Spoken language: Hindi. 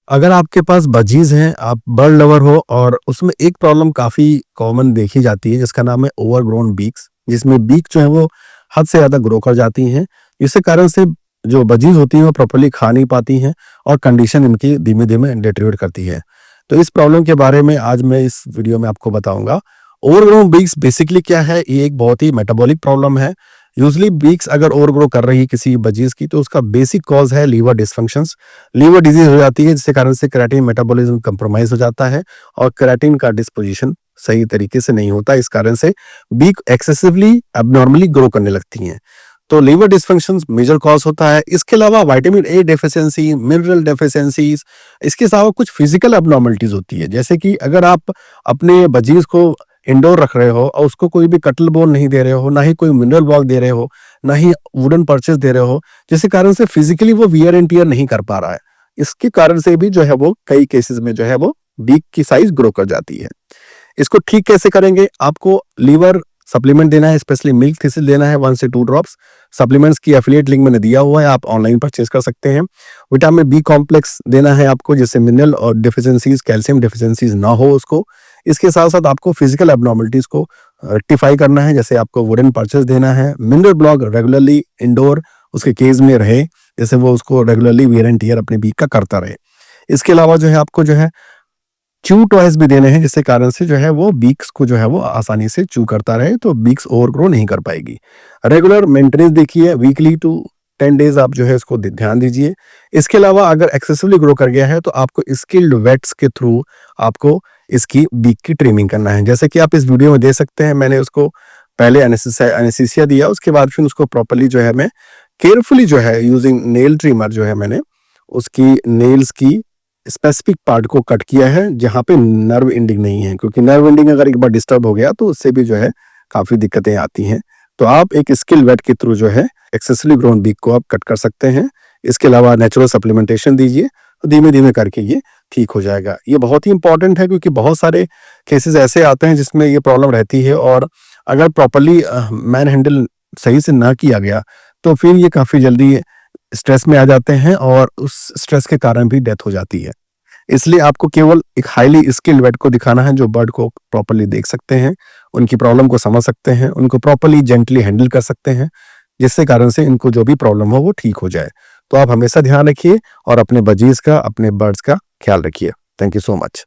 अगर आपके पास बजीज हैं, आप बर्ड लवर हो और उसमें एक प्रॉब्लम काफ़ी कॉमन देखी जाती है जिसका नाम है ओवरग्रोन बीक्स, जिसमें बीक जो है वो हद से ज़्यादा ग्रो कर जाती हैं। इसी कारण से जो बजीज होती हैं वो प्रॉपर्ली खा नहीं पाती हैं और कंडीशन इनकी धीमे-धीमे डिटेरियोरेट करती है। तो इस प्रॉब्लम के बारे में आज मैं इस वीडियो में आपको बताऊँगा। ओवरग्रोन बीक्स बेसिकली क्या है? ये एक बहुत ही मेटाबॉलिक प्रॉब्लम है। यूजुअली बीक्स अगर ओवरग्रो कर रही है किसी बजीज की तो उसका बेसिक कॉज़ है लीवर डिस्फंक्शंस। लीवर डिजीज हो जाती है जिसके कारण से केराटिन मेटाबॉलिज्म कंप्रोमाइज हो जाता है और केराटिन का डिस्पोजिशन सही तरीके से नहीं होता। इस कारण से बीक एक्सेसिवली एबनॉर्मली ग्रो करने लगती हैं। तो लीवर डिस्फंक्शन मेजर कॉज होता है। इसके अलावा vitamin A deficiency, mineral deficiencies, इसके अलावा कुछ फिजिकल एबनॉर्मलिटीज होती है। जैसे कि अगर आप अपने बजीज को इंडोर रख रहे हो और उसको कोई भी कटल बोन नहीं दे रहे हो, ना ही कोई मिनरल ब्लॉक दे रहे हो, ना ही वुडन परचेस दे रहे हो, जिसके कारण से फिजिकली वो वियर एंड टियर नहीं कर पा रहा है। इसके कारण से भी जो है वो कई केसेस में जो है वो बीक की साइज ग्रो कर जाती है। इसको ठीक कैसे करेंगे? आपको लीवर सप्लीमेंट देना है, स्पेशली मिल्क थिसिल देना है 1 से 2 ड्रॉप्स। सप्लीमेंट्स की एफिलिएट लिंक मैंने दिया हुआ है, आप ऑनलाइन परचेज कर सकते हैं। विटामिन बी कॉम्प्लेक्स देना है आपको, जिससे मिनरल और डेफिशिएंसीज, कैल्शियम डेफिशिएंसीज ना हो उसको। इसके साथ साथ आपको फिजिकल एबनॉर्मलिटीज को रेक्टिफाई करना है, जैसे आपको वुडन परचेस देना है। मिनरल ब्लॉक रेगुलरली इंडोर उसके केज में रहे, जैसे वो उसको रेगुलरली वियर एंड टियर अपने बीक का करता रहे। इसके अलावा जो है आपको जो है च्यू टॉयज भी देने हैं, जिससे कारण से जो है वो बीक्स को जो है वो आसानी से च्यू करता रहे, तो बीक्स ओवरग्रो नहीं कर पाएगी। रेगुलर मेंटेनेंस देखिए, वीकली टू 10 डेज आप जो है इसको ध्यान दीजिए। इसके अलावा अगर एक्सेसिवली ग्रो कर गया है तो आपको स्किल्ड वेट्स के थ्रू आपको इसकी बीक की ट्रिमिंग करना है। जैसे कि आप इस वीडियो में देख सकते हैं, मैंने उसको पहले एनेस्थीसिया दिया, उसके बाद फिर उसको प्रॉपर्ली जो है मैं केयरफुली जो है यूजिंग नेल ट्रिमर जो है मैंने उसकी नेल्स की स्पेसिफिक पार्ट को कट किया है जहां पे नर्व एंडिंग नहीं है, क्योंकि नर्व एंडिंग अगर एक बार डिस्टर्ब हो गया तो उससे भी जो है काफी दिक्कतें आती हैं। तो आप एक स्किल वेट के थ्रू जो है एक्सेसिवली ग्रोन बीक को आप कट कर सकते हैं। इसके अलावा नेचुरल सप्लीमेंटेशन दीजिए, तो धीमे धीमे करके ये ठीक हो जाएगा। ये बहुत ही इंपॉर्टेंट है क्योंकि बहुत सारे केसेस ऐसे आते हैं जिसमें ये प्रॉब्लम रहती है और अगर प्रॉपरली मैन हैंडल सही से ना किया गया तो फिर ये काफी जल्दी स्ट्रेस में आ जाते हैं और उस स्ट्रेस के कारण भी डेथ हो जाती है। इसलिए आपको केवल एक हाईली स्किल्ड वेट को दिखाना है जो बर्ड को प्रॉपर्ली देख सकते हैं, उनकी प्रॉब्लम को समझ सकते हैं, उनको प्रॉपर्ली जेंटली हैंडल कर सकते हैं, जिससे कारण से इनको जो भी प्रॉब्लम हो वो ठीक हो जाए। तो आप हमेशा ध्यान रखिए और अपने बजीज का, अपने बर्ड्स का ख्याल रखिए। Thank you so much.